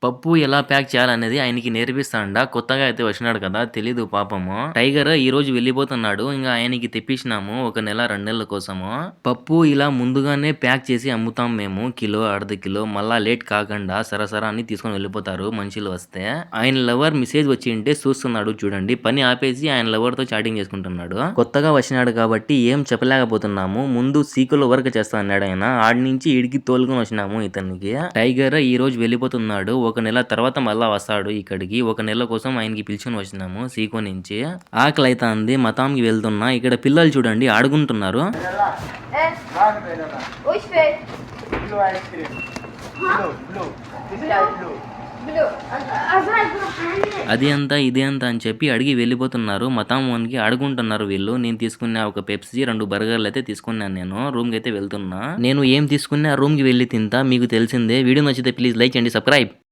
పప్పు ఎలా ప్యాక్ చేయాలనేది ఆయనకి నేర్పిస్తాండ. కొత్తగా అయితే వచ్చినాడు కదా! తెలీదు పాపము. టైగర్ ఈరోజు వెళ్ళిపోతున్నాడు. ఇంగ ఆయనకి తెప్పించినాము. ఒక నెల, 2 నెలల కోసము. పప్పు ఇలా ముందుగానే ప్యాక్ చేసి అమ్ముతాం మేము. కిలో, అర్ధ కిలో. మళ్ళా లేట్ కాకుండా సరసర అన్ని తీసుకొని వెళ్ళిపోతారు మనుషులు వస్తే. ఆయన లవర్ మెసేజ్ వచ్చింటే చూస్తున్నాడు చూడండి. పని ఆపేసి ఆయన లవర్‌తో చాటింగ్ చేసుకుంటున్నాడు. కొత్తగా వచ్చినాడు కాబట్టి ఏం చెప్పలేకపోతున్నాము. ముందు సీకులో వర్క్ చేస్తా అన్నాడు ఆయన. ఆడి నుంచి ఈడికి తోలుకొని వచ్చినాము ఇతనికి. టైగర్ ఈ రోజు వెళ్ళిపోతున్నాడు. ఒక నెల తర్వాత మళ్ళా వస్తాడు ఇక్కడికి. ఒక నెల కోసం ఆయనకి పిలుచుకొని వచ్చినాము సీకో నుంచి. ఆకలైతాంది. మతాంకి వెళ్తున్నా. ఇక్కడ పిల్లలు చూడండి ఆడుకుంటున్నారు. అది అంతా ఇది అంతా అని చెప్పి అడిగి వెళ్ళిపోతున్నారు. మతాం వన్కి ఆడుకుంటున్నారు వీళ్ళు. నేను తీసుకున్న ఒక పెప్సీ 2 బర్గర్లు అయితే తీసుకున్నాను నేను. రూమ్ కి అయితే వెళ్తున్నా. నేను ఏం తీసుకున్నా రూమ్ కి వెళ్ళి తింటా. మీకు తెలిసిందే. వీడియో నచ్చితే ప్లీజ్ లైక్ చేయండి, సబ్స్క్రైబ్.